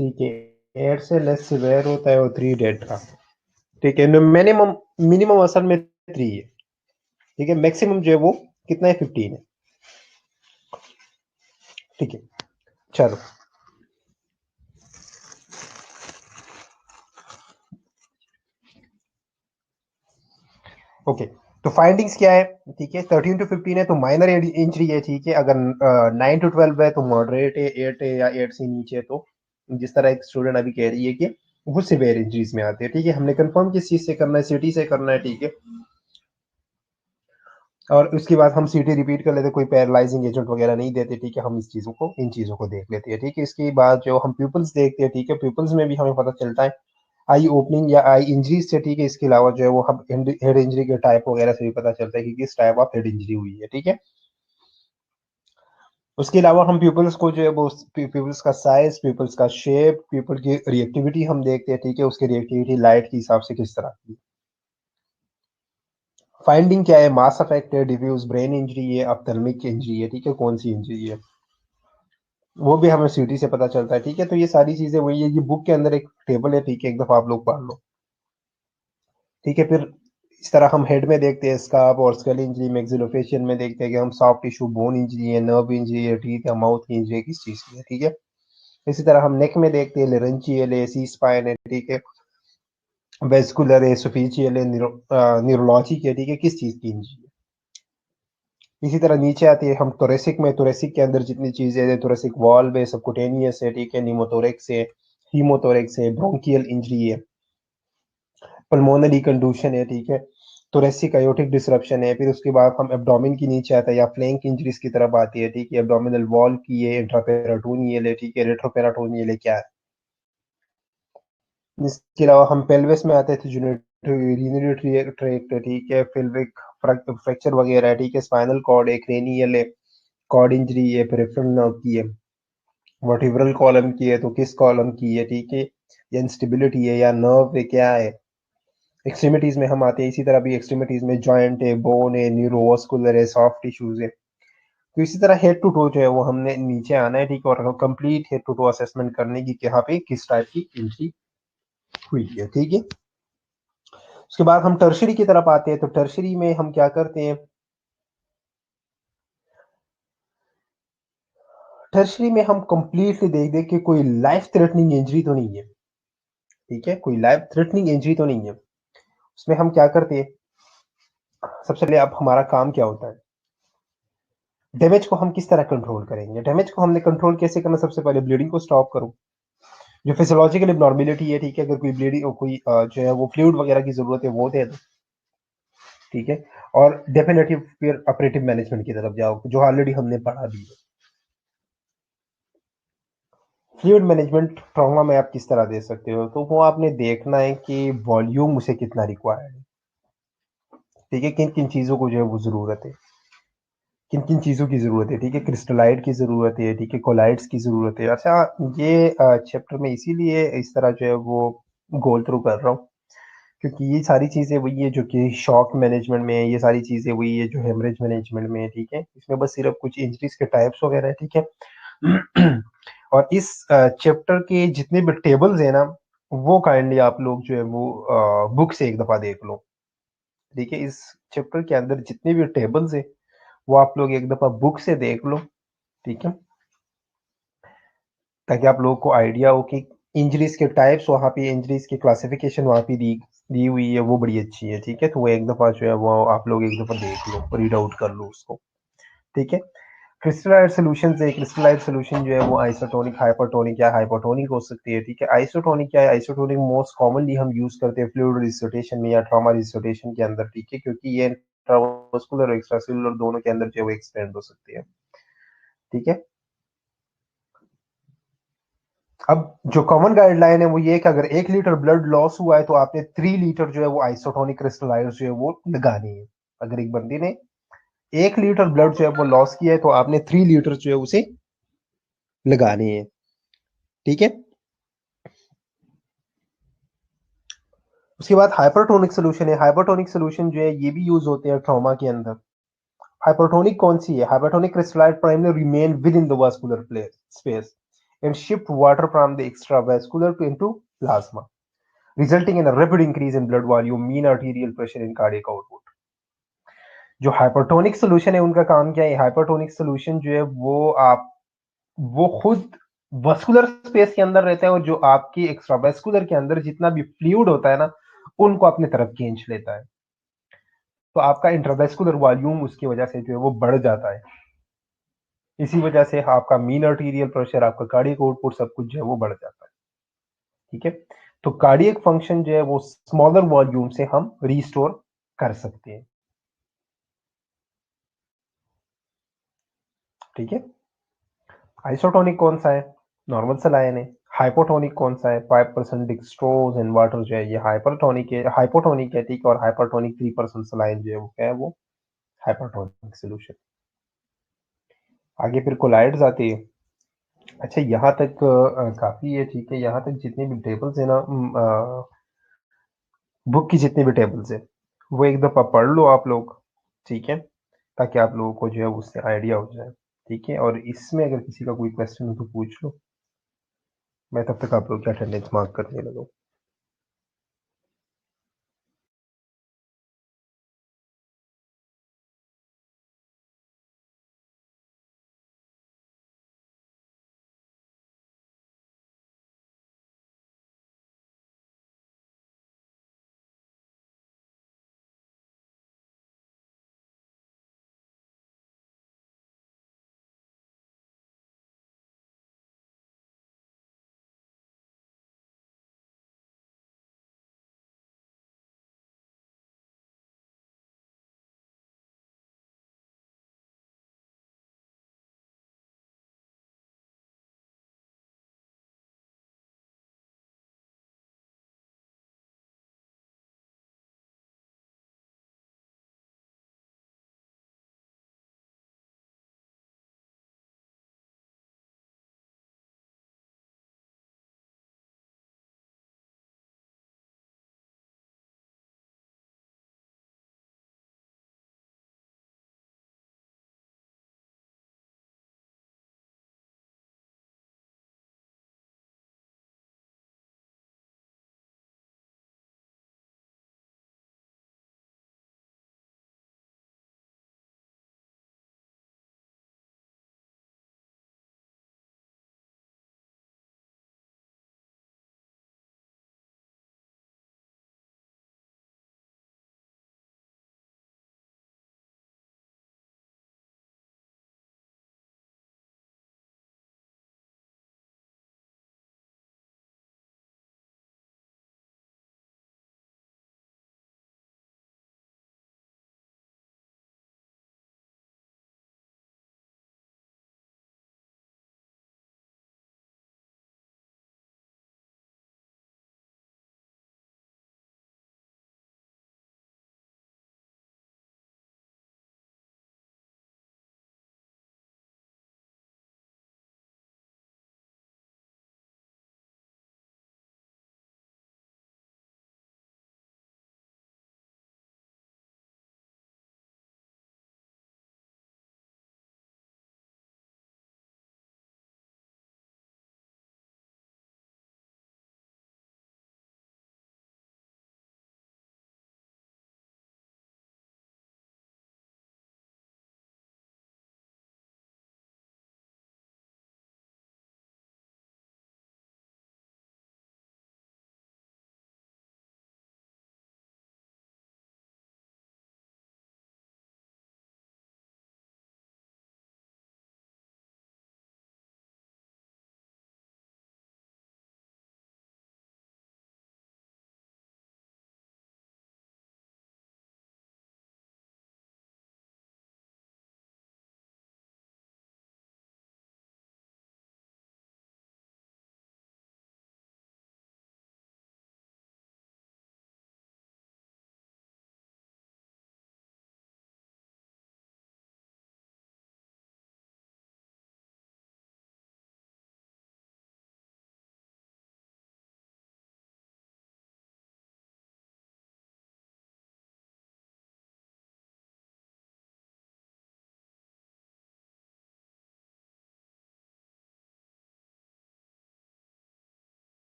Speaker 1: ठीक है, 8 से लेस सिवियर होता है और 3 डेड था। ठीक है, मिनिमम मिनिमम असल में 3 है। ठीक है, मैक्सिमम जो है वो कितना है, 15 है। ठीक है, चलो ओके। तो फाइंडिंग्स क्या है? ठीक है, 13 टू 15 है तो माइनर इंजरी है। ठीक है, अगर 9 टू 12 है तो मॉडरेट है, 8 है या 8 से नीचे है तो जिस तरह एक स्टूडेंट अभी कह रही है कि वो सिवियर इंजरीज में आते हैं। ठीक है, हमने कंफर्म किस चीज से करना है, सिटी से करना है। ठीक है, और उसके बाद हम सीटी रिपीट कर लेते हैं, कोई पैरालाइजिंग एजेंट वगैरह नहीं देते। ठीक है, हम इस चीज़ों को इन चीज़ों को देख लेते हैं। ठीक है, इसके बाद जो हम प्यूपल्स देखते हैं, ठीक है, प्यूपल्स में भी हमें पता चलता है आई ओपनिंग या आई इंजरीज से। ठीक है, इसके अलावा जो है वो हम हेड इंजरी के टाइप वगैरह से भी पता चलता है कि किस टाइप ऑफ हेड इंजरी हुई है। ठीक है, उसके अलावा हम पीपल्स को जो है वो पीपल्स का साइज, पीपल्स का शेप, पीपल की रिएक्टिविटी हम देखते हैं। ठीक है, उसकी रिएक्टिविटी लाइट के हिसाब से किस तरह की। फाइंडिंग क्या है? मास अफेक्ट है, डिफ्यूज ब्रेन इंजरी है, अप्थेल्मिक इंजरी है। ठीक है, कौन सी इंजरी है वो भी हमें सीटी से पता चलता है। ठीक है, तो ये सारी चीजें वही है, ये बुक के अंदर एक टेबल है। ठीक है, एक दफा आप लोग पढ़ लो। ठीक है, फिर इस तरह हम हेड में देखते हैं स्कार्प और स्कल इंजरी, मैक्सिलोफेशियल में देखते हैं कि हम सॉफ्ट टिश्यू बोन इंजरी है, नर्व इंजरी है, टीथ या माउथ की इंजरी किस चीज की है। ठीक है, इसी तरह हम नेक में देखते हैं लेरेंचियल है, सी स्पाइन है। ठीक है, वेस्कुलर है, सुफिशियल है, न्यूरोलॉजी की है। ठीक है, किस चीज की इंजरी है। इसी तरह नीचे आती है हम थोरेसिक में, थोरेसिक के अंदर जितनी चीजें है, थोरेसिक वॉल्व है, सबकुटेनियस है। ठीक है, निमोथोरेक्स है, हीमोथोरेक्स है, ब्रोंकियल इंजरी है, पल्मोनरी कंडूशन है। ठीक है, थोरेसिक आयोटिक डिसरप्शन है। फिर उसके बाद हम एब्डोमिन की नीचे आता है या फ्लैंक इंजरीज की तरफ आती है। ठीक है, एब्डोमिनल वॉल की है, इंट्रापेराटोनियल है। ठीक है, रेट्रोपेराटोनियल है क्या है। इसके अलावा हम पेल्विस में आते थे, यूरिनरी ट्रैक्ट है। ठीक है, पेल्विक फ्रैक्चर वगैरह है। ठीक है, स्पाइनल कॉर्ड है, क्रेनियल है, कॉर्ड इंजरी है, पेरिफेरल नर्व की है, वर्टिब्रल कॉलम की है तो किस कॉलम की है। ठीक है, या इंस्टेबिलिटी है या नर्व है क्या है। एक्सट्रीमिटीज में हम आते हैं, इसी तरह भी एक्सट्रीमिटीज में जॉइंट है, बोन है, न्यूरोवास्कुलर है, सॉफ्ट टिश्यूज है। तो इसी तरह हेड टू टो जो है वो हमने नीचे आना है। ठीक है, और complete head to toe assessment करने की कि यहाँ पे किस टाइप की इंजरी हुई है। ठीक है, उसके बाद हम टर्शरी की तरफ आते हैं। तो टर्शरी में हम क्या करते हैं, टर्शरी में हम कंप्लीटली देख देख के कोई लाइफ थ्रेटनिंग इंजरी तो नहीं है। ठीक है, कोई लाइफ थ्रेटनिंग इंजरी तो नहीं है। उसमें हम क्या करते हैं, सबसे पहले अब हमारा काम क्या होता है, डैमेज को हम किस तरह कंट्रोल करेंगे। डैमेज को हमने कंट्रोल कैसे करना, सबसे पहले ब्लीडिंग को स्टॉप करो, जो फिजियोलॉजिकल नॉर्मेलिटी है। ठीक है, अगर कोई ब्लीडिंग और कोई जो है वो फ्लूइड वगैरह की जरूरत है वो दे दो। ठीक है, और डेफिनेटली फिर ऑपरेटिव मैनेजमेंट की तरफ जाओ जो ऑलरेडी हमने पढ़ा भी है। फ्लूइड मैनेजमेंट ट्रॉमा में आप किस तरह दे सकते हो, तो वो आपने देखना है कि वॉल्यूम उसे कितना रिक्वायर्ड है। ठीक है, किन किन चीज़ों को जो है वो ज़रूरत है, किन किन चीज़ों की ज़रूरत है। ठीक है, क्रिस्टलाइट की ज़रूरत है। ठीक है, कोलाइड्स की ज़रूरत है। अच्छा, ये चैप्टर में इसीलिए इस तरह जो है वो गोल थ्रू कर रहा हूँ क्योंकि ये सारी चीज़ें वही है जो कि शॉक मैनेजमेंट में है, ये सारी चीज़ें वही है जो हेमरेज मैनेजमेंट में है। ठीक है, इसमें बस सिर्फ कुछ इंजरीज के टाइप्स वगैरह है। ठीक है, और इस चैप्टर के जितने भी टेबल्स है ना, वो काइंडली आप लोग जो है वो बुक से एक दफा देख लो। ठीक है, इस चैप्टर के अंदर जितने भी टेबल्स है वो आप लोग एक दफा बुक से देख लो। ठीक है, ताकि आप लोगों को आइडिया हो कि इंजरीज के टाइप्स वहाँ पे, इंजरीज की क्लासिफिकेशन वहाँ पे दी दी हुई है, वो बड़ी अच्छी है। ठीक है, तो वो एक दफा जो है वो आप लोग एक दफा देख लो, रीड आउट कर लो उसको। ठीक है, क्रिस्टलाइट सॉल्यूशन है, क्रिस्टलाइट सॉल्यूशन जो है वो आइसोटोनिक, हाइपरटोनिक या हाइपोटोनिक हो सकती है। ठीक है, आइसोटोनिक क्या है, आइसोटोनिक मोस्ट कॉमनली हम यूज करते हैं फ्लूइड रिसोटेशन में या ट्रॉमा रिसोटेशन के अंदर। ठीक है, क्योंकि ये इंट्रावास्कुलर और एक्स्ट्रासेलुलर दोनों के अंदर जो है वो एक्सपेंड हो सकती है। ठीक है, अब जो कॉमन गाइडलाइन है वो ये है कि अगर 1 लीटर ब्लड लॉस हुआ है तो आपने 3 लीटर जो है वो आइसोटोनिक क्रिस्टलाइट्स जो है वो लगानी है। अगर एक बंदे ने 1 लीटर ब्लड जो है वो लॉस किया है तो आपने 3 लीटर जो है उसे लगाने हैं। ठीक है, उसके बाद हाइपरटोनिक सोल्यूशन है। हाइपरटोनिक सोल्यूशन जो है ये भी यूज होते हैं ट्रॉमा के अंदर। हाइपरटोनिक कौन सी है, hypertonic crystallite primary remain with in the vascular space, and shift water from the extravascular to into plasma, resulting in a rapid increase in blood volume, mean arterial pressure and cardiac output. जो hypertonic solution है उनका काम क्या है? Hypertonic solution जो है वो खुद वस्कुलर स्पेस के अंदर रहता है और जो आपकी एक्स्ट्रावेस्कुलर के अंदर जितना भी फ्लूइड होता है ना, उनको अपनी तरफ खींच लेता है। तो आपका इंट्रावेस्कुलर वॉल्यूम उसकी वजह से जो है वो बढ़ जाता है। इसी वजह से आपका मीन आर्टीरियल प्रेशर, आपका कार्डियक आउटपुट सब कुछ जो है वो बढ़ जाता है। ठीक है? तो कार्डियक फंक्शन जो है वो स्मॉलर वॉल्यूम से हम रिस्टोर कर सकते हैं। ठीक है? आइसोटोनिक कौन सा है? नॉर्मल सलाइन है। हाइपोटोनिक कौन सा है? 5% डिक्सट्रोज एंड वाटर जो है ये हाइपरटोनिक है, हाइपोटोनिक है। ठीक है? और हाइपरटोनिक 3% सलाइन जो है वो क्या है? वो हाइपरटोनिक सॉल्यूशन। आगे फिर कोलाइड्स आती है। अच्छा, यहाँ तक काफी है। ठीक है? यहाँ तक जितनी भी टेबल्स है ना, बुक की जितनी भी टेबल्स है वो एक दफा पढ़ लो आप लोग। ठीक है? ताकि आप लोगों को जो है उससे आइडिया हो जाए। ठीक है? और इसमें अगर किसी का कोई क्वेश्चन हो तो पूछ लो। मैं तब तक आप लोग की अटेंडेंस मार्क करने लगा।